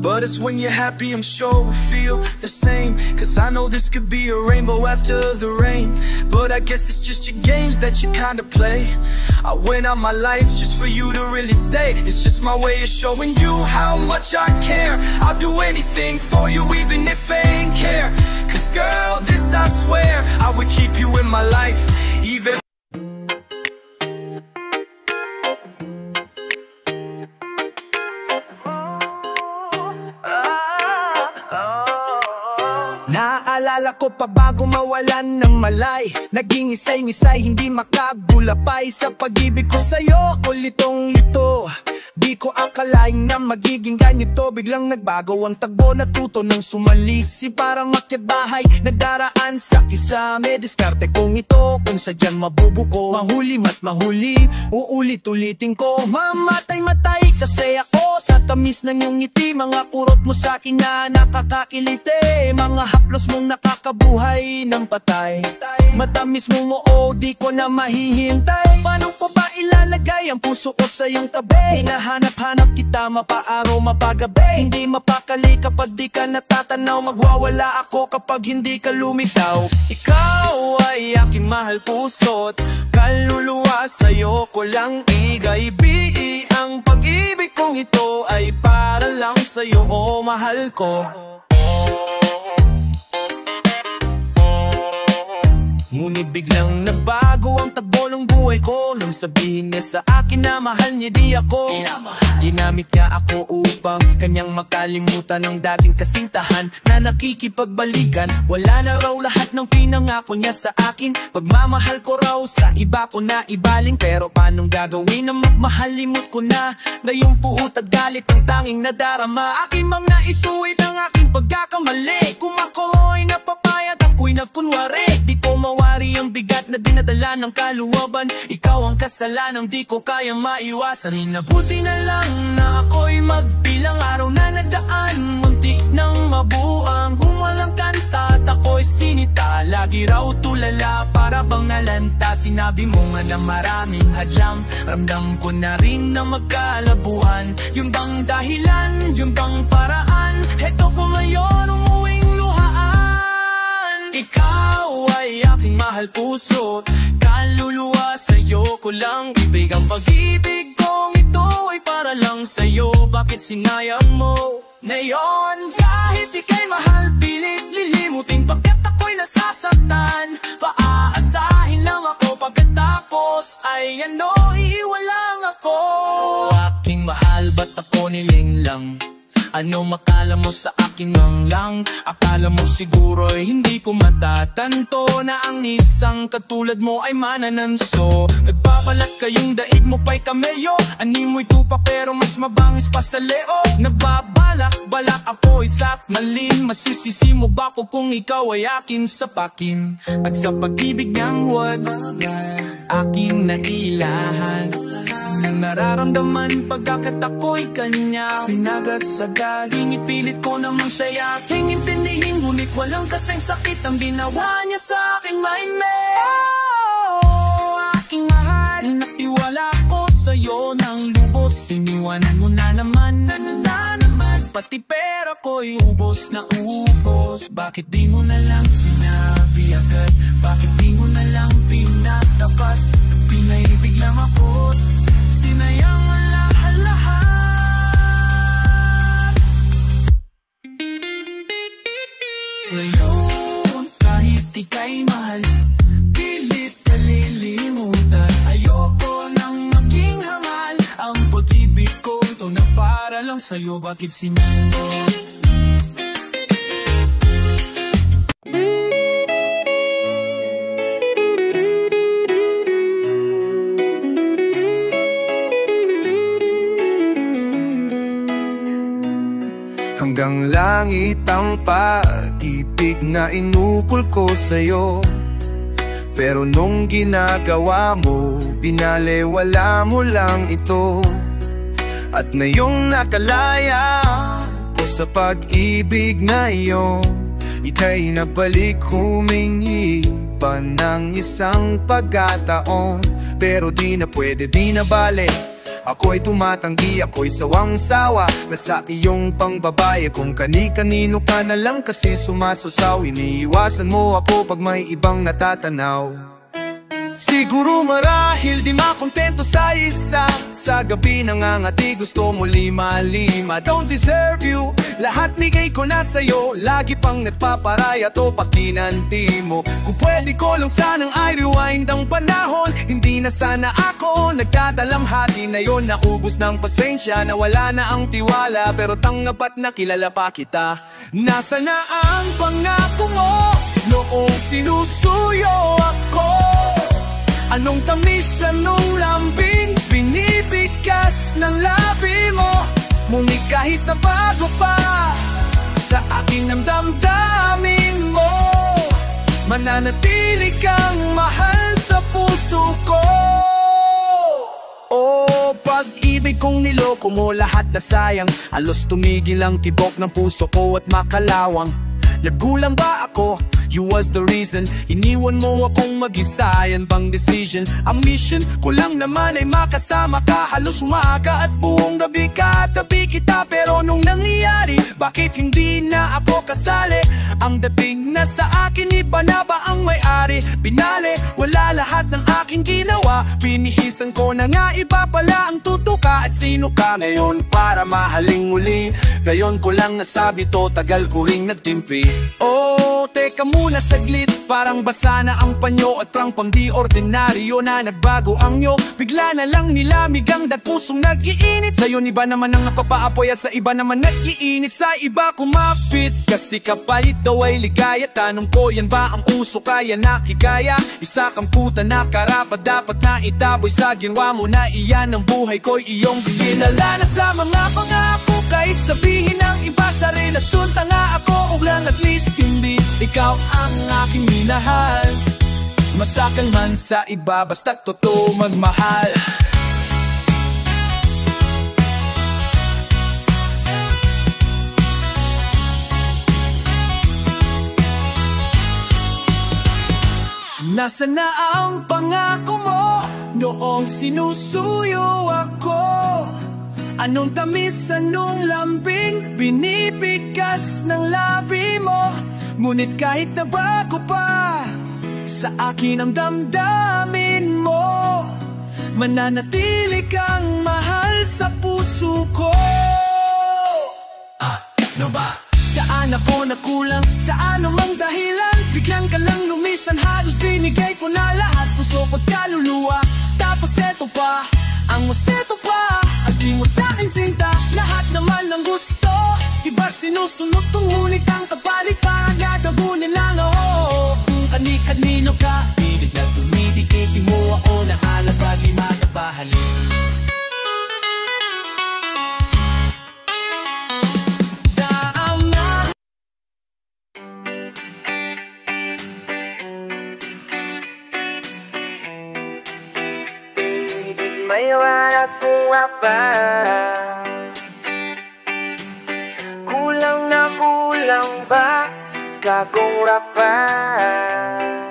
But it's when you're happy, I'm sure we feel the same. Cause I know this could be a rainbow after the rain. But I guess it's just your games that you kinda play. I went out my life just for you to really stay. It's just my way of showing you how much I care. I'll do anything for you even if I ain't care. Cause girl, this I swear, I would keep you in my life even. Naaalala ko pa bago mawalan ng malay, naging isay-nisay, hindi makagulapay. Sa pag-ibig ko sa'yo, ko litong-lito. Di ko akalain na magiging ganito. Biglang nagbago ang tagbo, natuto ng sumalisi. Parang makyat bahay, nagdaraan sa kisame. Diskarte kong ito, kung sadyang mabubuko. Mahuli mat mahuli, uulit-ulitin ko. Mamatay-matay kasi ako sa tamis ng iyong ngiti. Mga kurot mo sa'kin na nakakakiliti. Mga haplos mong nakakabuhay ng patay. Matamis mong oo, di ko na mahihintay. Paano ko ba ilalagay ang puso ko sa iyong tabi? Hinahanap-hanap kita mapaaraw mapagabi. Hindi mapakali kapag di ka natatanaw. Magwawala ako kapag hindi ka lumitaw. Ikaw ay aking mahal puso't kaluluwa, sa'yo ko lang igaibi. Ang pag-ibig kong ito ay para lang sa'yo, oh mahal ko. Ngunit biglang nagbago ang tagbo ng buhay ko nang sabihin niya sa akin na mahal niya di ako. Ginamit niya ako upang kanyang makalimutan ang dating kasintahan na nakikipagbalikan. Wala na raw lahat ng pinangako niya sa akin. Pagmamahal ko raw sa iba ko na ibaling. Pero paanong gagawin na magmahalimot ko na? Ngayong puot at galit ang tanging nadarama. Aking mga ituwid ang aking pagkakamali. Kung ako'y napapayat, ako'y nagkunwari. Di ko mawari ang bigat na dinadala ng kaluwaban. Ikaw ang kasalanang di ko kayang maiwasan. Nabuti na lang na ako'y magbilang araw na nagdaan. Muntik nang mabuang walang kanta at ako'y sinita. Lagi raw tulala para bang nalanta. Sinabi mo nga na maraming hadlang. Ramdam ko na rin na magkalabuhan. Yun bang dahilan? Yun bang paraan? Heto ko ngayon umuwing luhaan. Ikaw ay aking mahal puso, kaluluwa, sa'yo ko lang ibig. Ang pag-ibig kong ito ay para lang sa'yo. Bakit sinayang mo ngayon? Kahit ika'y mahal, pilit lilimutin. Pagkat ako'y nasasaktan. Paaasahin lang ako, pagkatapos ay iiwalang ako. Aking mahal, ba't ako nilinglang? Ano makala mo sa akin lang? Akala mo siguro'y hindi ko matatanto na ang isang katulad mo ay manananso. Nagbabalat kayong daig mo pa'y kameyo, animoy tupa pero mas mabangis pa sa leo. Nagbabalak ako'y sakmalin, masisisi mo ba ko kung ikaw ay akin sa pakin? At sa pag-ibig niyang huwag akin nailahan, nang nararamdaman pagkakat ako'y kanya. Sinagat sa galing, ipilit ko namang siya'y aking intindihin, ngunit walang kasing sakit ang ginawa niya sa aking maime. Oh, aking mahal, natiwala ko sa'yo ng lubos. Iniwanan mo na naman, pati pera ko'y ubos na ubos. Bakit di mo na lang sinabi agad? Bakit di mo na lang pinatapat? Pinaibig lang ako, sinayang ang lahat-lahat. Ngayon, kahit ika'y mahal, pilit kalilimutan. Ayoko nang maging hangal, ang pag-ibig ko ito na para lang sa'yo. Bakit sinayang mo? Hanggang langit ang pag-ibig na inukol ko sa'yo. Pero nung ginagawa mo, binalewala mo lang ito. At ngayong nakalaya ko sa pag-ibig na iyon, ika'y nabalik humingi pa ng isang pagkataon. Pero di na pwede, di na bale, ako'y tumatanggi, ako'y sawang-sawa na sa iyong pangbabae. Kung kani-kanino ka na lang kasi sumasasaw, iniiwasan mo ako pag may ibang natatanaw. Siguro marahil di makontento sa isa, sa gabi nangangati gusto mo lima-lima. Don't deserve you, lahat bigay ko na sa'yo. Lagi pang nagpaparaya to pakinanti mo. Kung pwede ko lang sanang i-rewind ang panahon, hindi na sana ako nagkadalamhati na yon. Naubos ng pasensya, nawala na ang tiwala, pero tanggap at nakilala pa kita. Nasa na ang pangako mo noong sinusuyo ako? Anong tamis, anong lambing binibigkas ng labi mo? Ngunit kahit na bago pa sa akin ang damdamin mo, mananatili kang mahal sa puso ko. Oh, pag-ibig kong niloko mo, lahat na sayang. Halos tumigil ang tibok ng puso ko at makalawang. Naggulang ba ako? You was the reason. Iniwan mo akong mag-isa, yan bang decision? Ang mission ko lang naman ay makasama ka. Halos umaga at buong gabi katabi kita. Pero nung nangyari, bakit hindi na ako kasali? Ang dating na sa akin, iba na ba ang may-ari? Binale, wala lahat ng aking ginawa. Binihisan ko na nga, iba pala ang tutuka. At sino ka ngayon para mahaling muli? Ngayon ko lang nasabi to, tagal ko ring nagtimpi. Oh, teka muna saglit, parang basa na ang panyo. At prang pang di ordinaryo na nagbago ang yo. Bigla na lang nilamig ang pusong nag-iinit. Ngayon iba naman ang napapaapoy at sa iba naman nag-iinit. Sa iba kumapit kasi kapalit daw ay ligaya. Tanong ko, yan ba ang uso kaya nakikaya? Isa kang puta na karapat dapat na itaboy sa ginawa mo na iyan ang buhay ko'y iyong dinala na sa mga pangako. Kahit sabihin ng iba sa relasyon, tanga ako o lang, at least hindi ikaw ang aking minahal. Masakal man sa iba, basta totoo magmahal. Nasaan na ang pangako mo noong sinusuyo ako? Anong tamis, anong lambing binibigkas ng labi mo? Ngunit kahit na bago pa sa akin ang damdamin mo, mananatili kang mahal sa puso ko. Ano ba? Saan ako nakulang, sa anumang dahilan biglang ka lang lumisan, halos binigay ko na lahat, puso ko't kaluluwa. Tapos eto pa, ang museto pa, at di mo sa'kin sinta, lahat naman ng gusto iba sinusunod, ngunit ang kapalit parang gagagunin lang ako. Kung kani-kanino ka, pilit na tumidikit, di mo ako nakalabag, di matapahalin. May wala kong apa, kulang na kulang ba gagong rapan?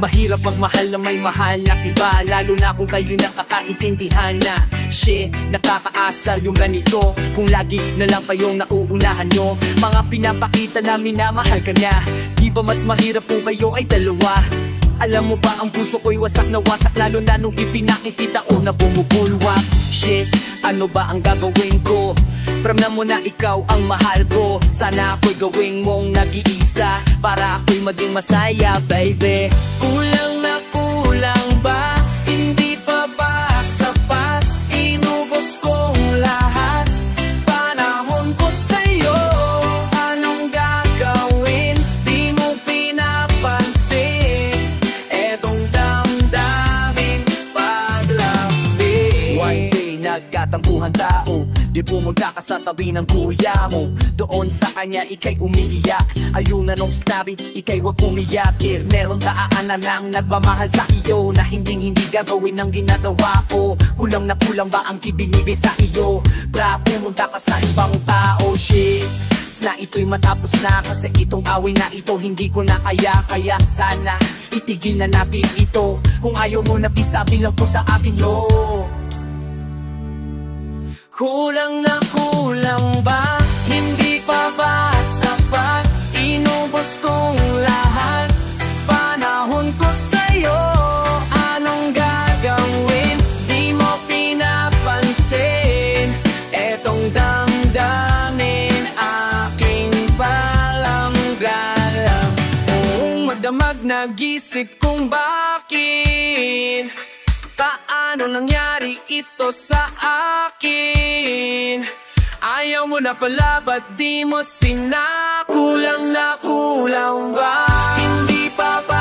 Mahirap magmahal na may mahal na iba, lalo na kung kayo nakakaintindihan na shit, nakakaasal yung ganito. Kung lagi na lang kayong nauunahan nyo, mga pinapakita namin na mahal ka na. Di ba mas mahirap kung kayo ay dalawa? Alam mo ba ang puso ko'y wasak na wasak, lalo na nung ipinakikita ko na bumubulwak. Shit, ano ba ang gagawin ko? From na mo na ikaw ang mahal ko, sana ako'y gawing mong nag-iisa para ako'y maging masaya, baby. Kulang na kulang ba? Hindi pa ba sapat? Inubos kong lahat, panahon ko sa'yo. Anong gagawin? Di mo pinapansin etong damdamin paglambing. One day nagkatampuhan tao, di pumunta ka sa tabi ng kuya mo. Doon sa kanya ikay umiiyak, ayun na nung sinabi ikay wag umiyakir. Meron daanan lang nagmamahal sa iyo, na hindi gagawin ang ginagawa ko. Kulang na kulang ba ang ibinibig sa iyo? Bra, pumunta ka sa ibang tao. Shit, na ito'y matapos na, kasi itong away na ito hindi ko na kaya. Kaya sana itigil na natin ito, kung ayaw mo na pisabi lang po sa akin yo. Kulang na kulang ba? Hindi pa ba sapat? Inubos kong lahat, panahon ko sa'yo. Anong gagawin? Di mo pinapansin etong damdamin aking palang galang. Oo, magdamag nag-isip kung bakit, paano nangyari ito sa akin? Ayaw mo na pala, ba't di mo sinap? Kulang na kulang ba? Hindi pa ba